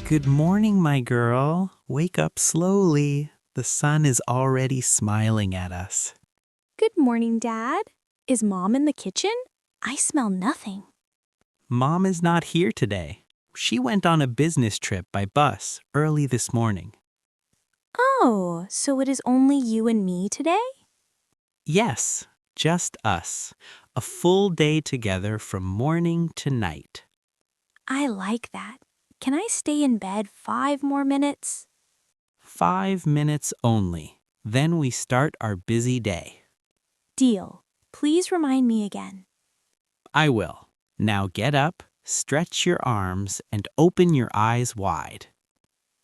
Good morning, my girl. Wake up slowly. The sun is already smiling at us. Good morning, Dad. Is Mom in the kitchen? I smell nothing. Mom is not here today. She went on a business trip by bus early this morning. Oh, so it is only you and me today? Yes, just us. A full day together from morning to night. I like that. Can I stay in bed 5 more minutes? 5 minutes only. Then we start our busy day. Deal. Please remind me again. I will. Now get up, stretch your arms, and open your eyes wide.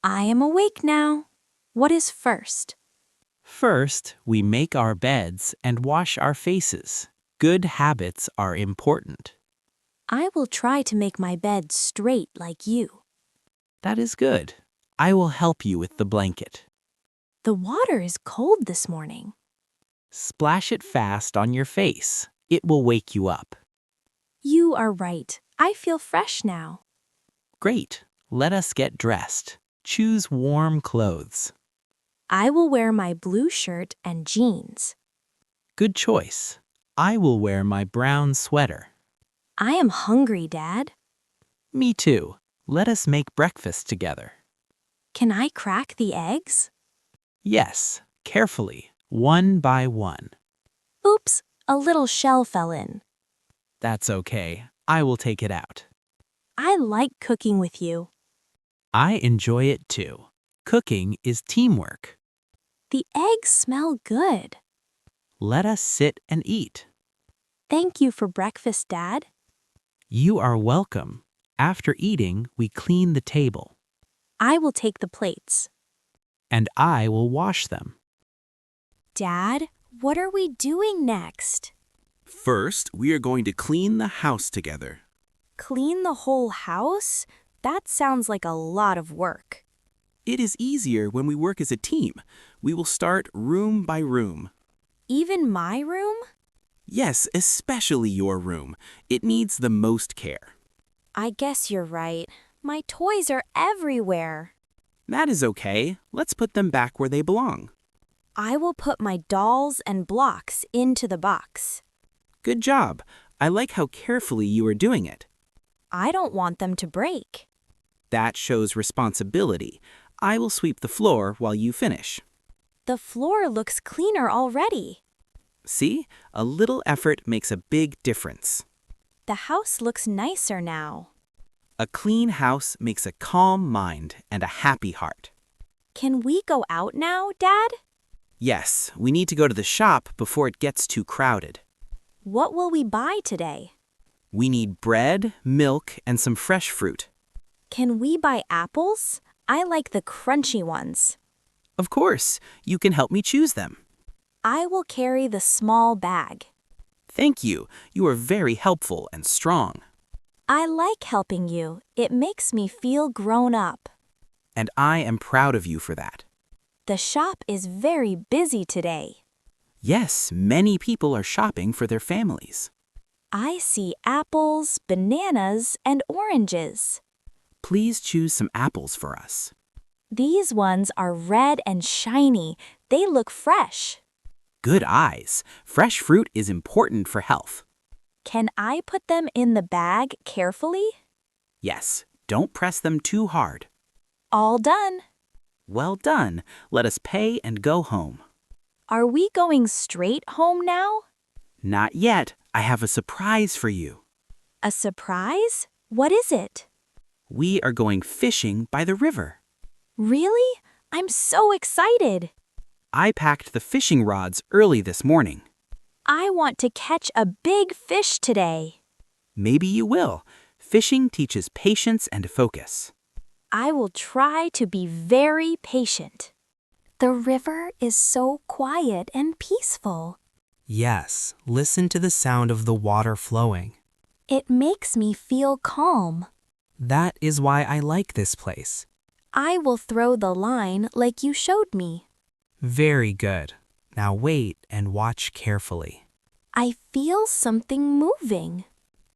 I am awake now. What is first? First, we make our beds and wash our faces. Good habits are important. I will try to make my bed straight like you. That is good. I will help you with the blanket. The water is cold this morning. Splash it fast on your face. It will wake you up. You are right. I feel fresh now. Great. Let us get dressed. Choose warm clothes. I will wear my blue shirt and jeans. Good choice. I will wear my brown sweater. I am hungry, Dad. Me too. Let us make breakfast together. Can I crack the eggs? Yes, carefully, one by one. Oops, a little shell fell in. That's okay. I will take it out. I like cooking with you. I enjoy it too. Cooking is teamwork. The eggs smell good. Let us sit and eat. Thank you for breakfast, Dad. You are welcome. After eating, we clean the table. I will take the plates. And I will wash them. Dad, what are we doing next? First, we are going to clean the house together. Clean the whole house? That sounds like a lot of work. It is easier when we work as a team. We will start room by room. Even my room? Yes, especially your room. It needs the most care. I guess you're right. My toys are everywhere. That is okay. Let's put them back where they belong. I will put my dolls and blocks into the box. Good job. I like how carefully you are doing it. I don't want them to break. That shows responsibility. I will sweep the floor while you finish. The floor looks cleaner already. See? A little effort makes a big difference. The house looks nicer now. A clean house makes a calm mind and a happy heart. Can we go out now, Dad? Yes, we need to go to the shop before it gets too crowded. What will we buy today? We need bread, milk, and some fresh fruit. Can we buy apples? I like the crunchy ones. Of course, you can help me choose them. I will carry the small bag. Thank you. You are very helpful and strong. I like helping you. It makes me feel grown up. And I am proud of you for that. The shop is very busy today. Yes, many people are shopping for their families. I see apples, bananas, and oranges. Please choose some apples for us. These ones are red and shiny. They look fresh. Good eyes. Fresh fruit is important for health. Can I put them in the bag carefully? Yes, don't press them too hard. All done. Well done. Let us pay and go home. Are we going straight home now? Not yet. I have a surprise for you. A surprise? What is it? We are going fishing by the river. Really? I'm so excited. I packed the fishing rods early this morning. I want to catch a big fish today. Maybe you will. Fishing teaches patience and focus. I will try to be very patient. The river is so quiet and peaceful. Yes, listen to the sound of the water flowing. It makes me feel calm. That is why I like this place. I will throw the line like you showed me. Very good. Now wait and watch carefully. I feel something moving.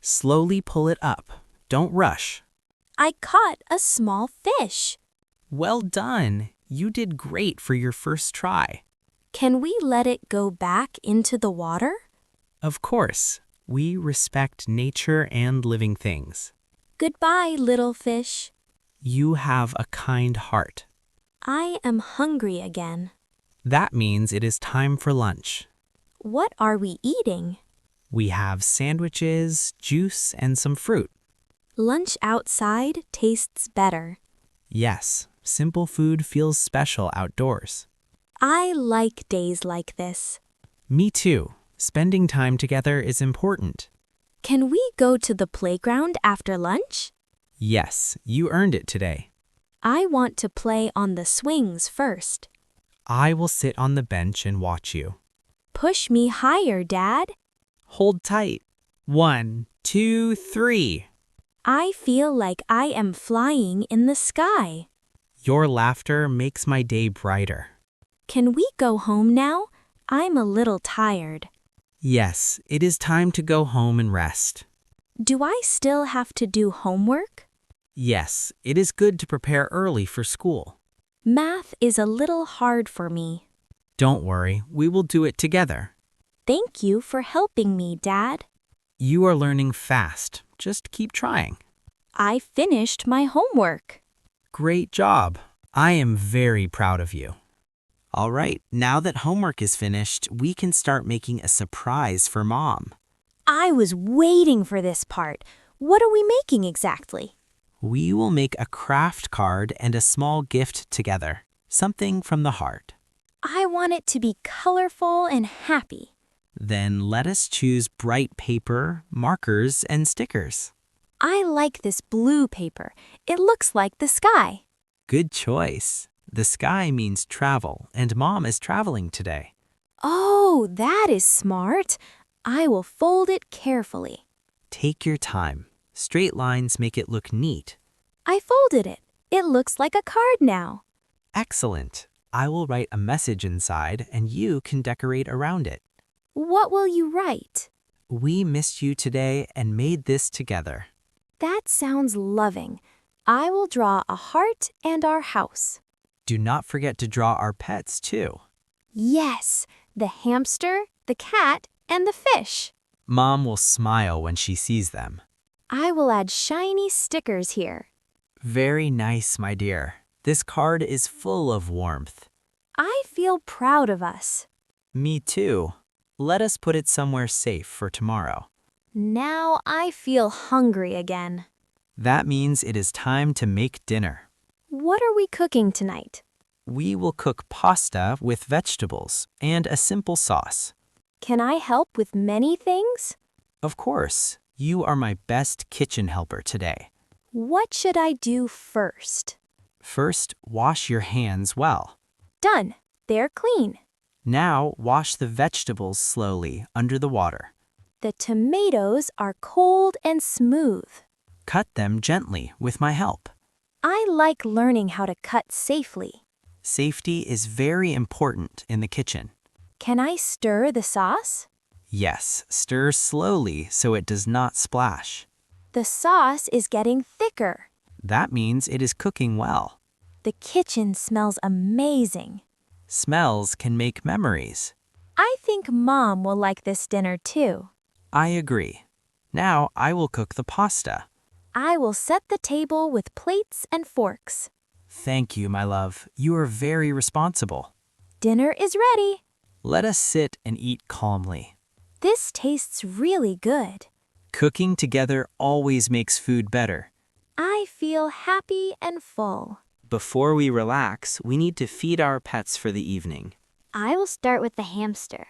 Slowly pull it up. Don't rush. I caught a small fish. Well done. You did great for your first try. Can we let it go back into the water? Of course, we respect nature and living things. Goodbye, little fish. You have a kind heart. I am hungry again. That means it is time for lunch. What are we eating? We have sandwiches, juice, and some fruit. Lunch outside tastes better. Yes, simple food feels special outdoors. I like days like this. Me too. Spending time together is important. Can we go to the playground after lunch? Yes, you earned it today. I want to play on the swings first. I will sit on the bench and watch you. Push me higher, Dad. Hold tight. 1, 2, 3. I feel like I am flying in the sky. Your laughter makes my day brighter. Can we go home now? I'm a little tired. Yes, it is time to go home and rest. Do I still have to do homework? Yes, it is good to prepare early for school. Math is a little hard for me. Don't worry, we will do it together. Thank you for helping me, Dad. You are learning fast. Just keep trying. I finished my homework. Great job. I am very proud of you. All right, now that homework is finished, we can start making a surprise for Mom. I was waiting for this part. What are we making exactly? We will make a craft card and a small gift together, something from the heart. I want it to be colorful and happy. Then let us choose bright paper, markers, and stickers. I like this blue paper. It looks like the sky. Good choice. The sky means travel, and Mom is traveling today. Oh, that is smart. I will fold it carefully. Take your time. Straight lines make it look neat. I folded it. It looks like a card now. Excellent. I will write a message inside, and you can decorate around it. What will you write? We missed you today and made this together. That sounds loving. I will draw a heart and our house. Do not forget to draw our pets too. Yes, the hamster, the cat, and the fish. Mom will smile when she sees them. I will add shiny stickers here. Very nice, my dear. This card is full of warmth. I feel proud of us. Me too. Let us put it somewhere safe for tomorrow. Now I feel hungry again. That means it is time to make dinner. What are we cooking tonight? We will cook pasta with vegetables and a simple sauce. Can I help with many things? Of course, you are my best kitchen helper today. What should I do first? First, wash your hands well. Done. They're clean. Now, wash the vegetables slowly under the water. The tomatoes are cold and smooth. Cut them gently with my help. I like learning how to cut safely. Safety is very important in the kitchen. Can I stir the sauce? Yes, stir slowly so it does not splash. The sauce is getting thicker. That means it is cooking well. The kitchen smells amazing. Smells can make memories. I think Mom will like this dinner too. I agree. Now I will cook the pasta. I will set the table with plates and forks. Thank you, my love. You are very responsible. Dinner is ready. Let us sit and eat calmly. This tastes really good. Cooking together always makes food better. I feel happy and full. Before we relax, we need to feed our pets for the evening. I will start with the hamster.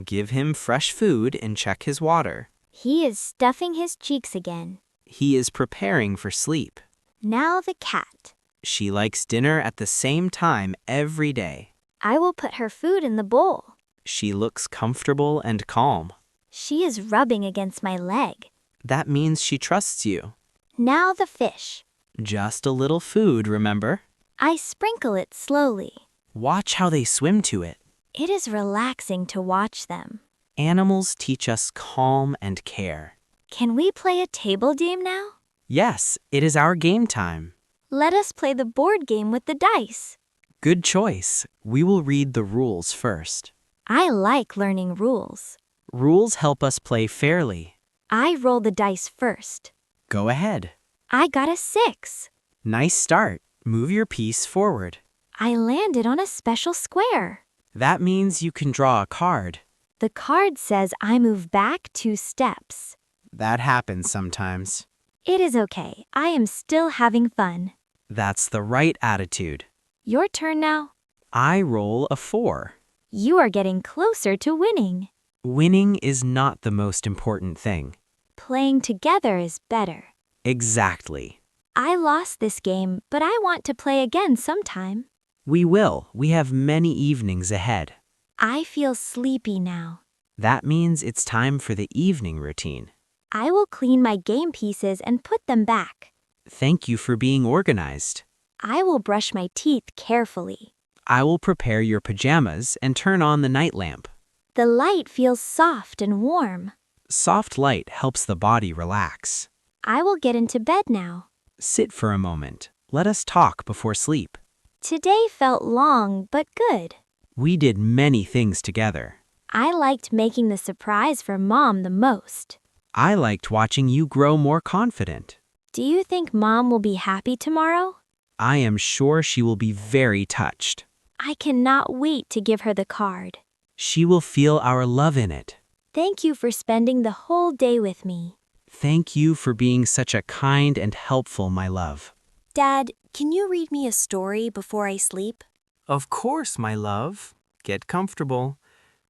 Give him fresh food and check his water. He is stuffing his cheeks again. He is preparing for sleep. Now the cat. She likes dinner at the same time every day. I will put her food in the bowl. She looks comfortable and calm. She is rubbing against my leg. That means she trusts you. Now the fish. Just a little food, remember? I sprinkle it slowly. Watch how they swim to it. It is relaxing to watch them. Animals teach us calm and care. Can we play a table game now? Yes, it is our game time. Let us play the board game with the dice. Good choice. We will read the rules first. I like learning rules. Rules help us play fairly. I roll the dice first. Go ahead. I got a 6. Nice start. Move your piece forward. I landed on a special square. That means you can draw a card. The card says I move back 2 steps. That happens sometimes. It is okay. I am still having fun. That's the right attitude. Your turn now. I roll a 4. You are getting closer to winning. Winning is not the most important thing. Playing together is better. Exactly. I lost this game, but I want to play again sometime. We will. We have many evenings ahead. I feel sleepy now. That means it's time for the evening routine. I will clean my game pieces and put them back. Thank you for being organized. I will brush my teeth carefully. I will prepare your pajamas and turn on the night lamp. The light feels soft and warm. Soft light helps the body relax. I will get into bed now. Sit for a moment. Let us talk before sleep. Today felt long but good. We did many things together. I liked making the surprise for Mom the most. I liked watching you grow more confident. Do you think Mom will be happy tomorrow? I am sure she will be very touched. I cannot wait to give her the card. She will feel our love in it. Thank you for spending the whole day with me. Thank you for being such a kind and helpful, my love. Dad, can you read me a story before I sleep? Of course, my love. Get comfortable.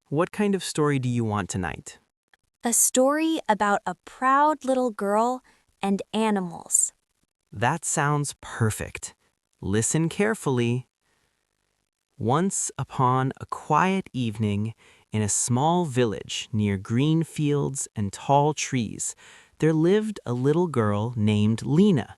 What kind of story do you want tonight? A story about a proud little girl and animals. That sounds perfect. Listen carefully. Once upon a quiet evening in a small village near green fields and tall trees, there lived a little girl named Lena.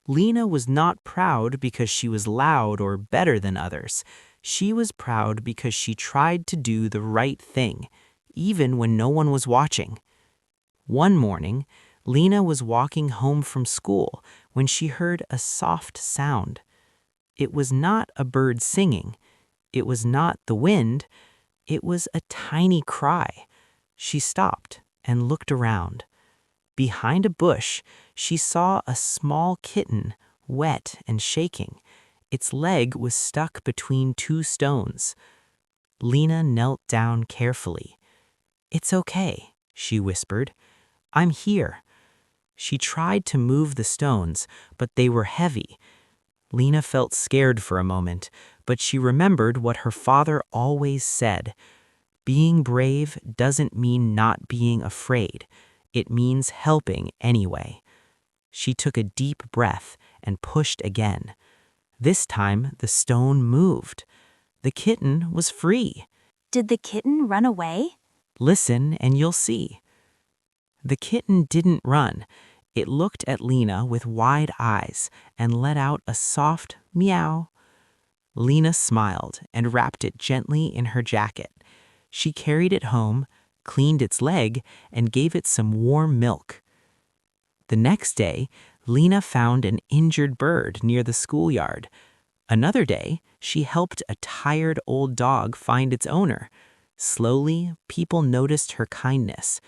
Lena was not proud because she was loud or better than others. She was proud because she tried to do the right thing, even when no one was watching. One morning, Lena was walking home from school when she heard a soft sound. It was not a bird singing. It was not the wind. It was a tiny cry. She stopped and looked around. Behind a bush, she saw a small kitten, wet and shaking. Its leg was stuck between 2 stones. Lena knelt down carefully. "It's okay," she whispered. "I'm here." She tried to move the stones, but they were heavy. Lena felt scared for a moment, but she remembered what her father always said. Being brave doesn't mean not being afraid. It means helping anyway. She took a deep breath and pushed again. This time, the stone moved. The kitten was free. Did the kitten run away? Listen and you'll see. The kitten didn't run. It looked at Lena with wide eyes and let out a soft meow. Lena smiled and wrapped it gently in her jacket. She carried it home, cleaned its leg, and gave it some warm milk. The next day, Lena found an injured bird near the schoolyard. Another day, she helped a tired old dog find its owner. Slowly, people noticed her kindness.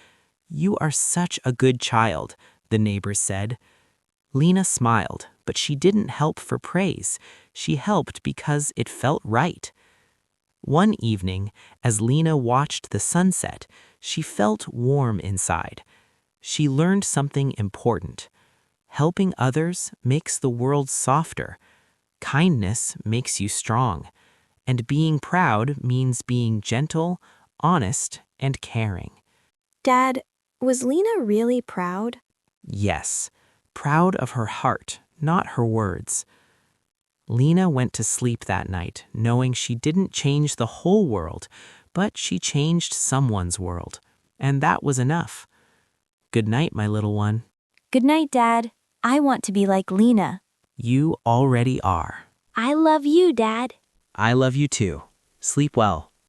"You are such a good child," the neighbors said. Lena smiled, but she didn't help for praise. She helped because it felt right. One evening, as Lena watched the sunset, she felt warm inside. She learned something important. Helping others makes the world softer. Kindness makes you strong. And being proud means being gentle, honest, and caring. Dad, was Lena really proud? Yes, proud of her heart, not her words. Lena went to sleep that night, knowing she didn't change the whole world, but she changed someone's world. And that was enough. Good night, my little one. Good night, Dad. I want to be like Lena. You already are. I love you, Dad. I love you too. Sleep well.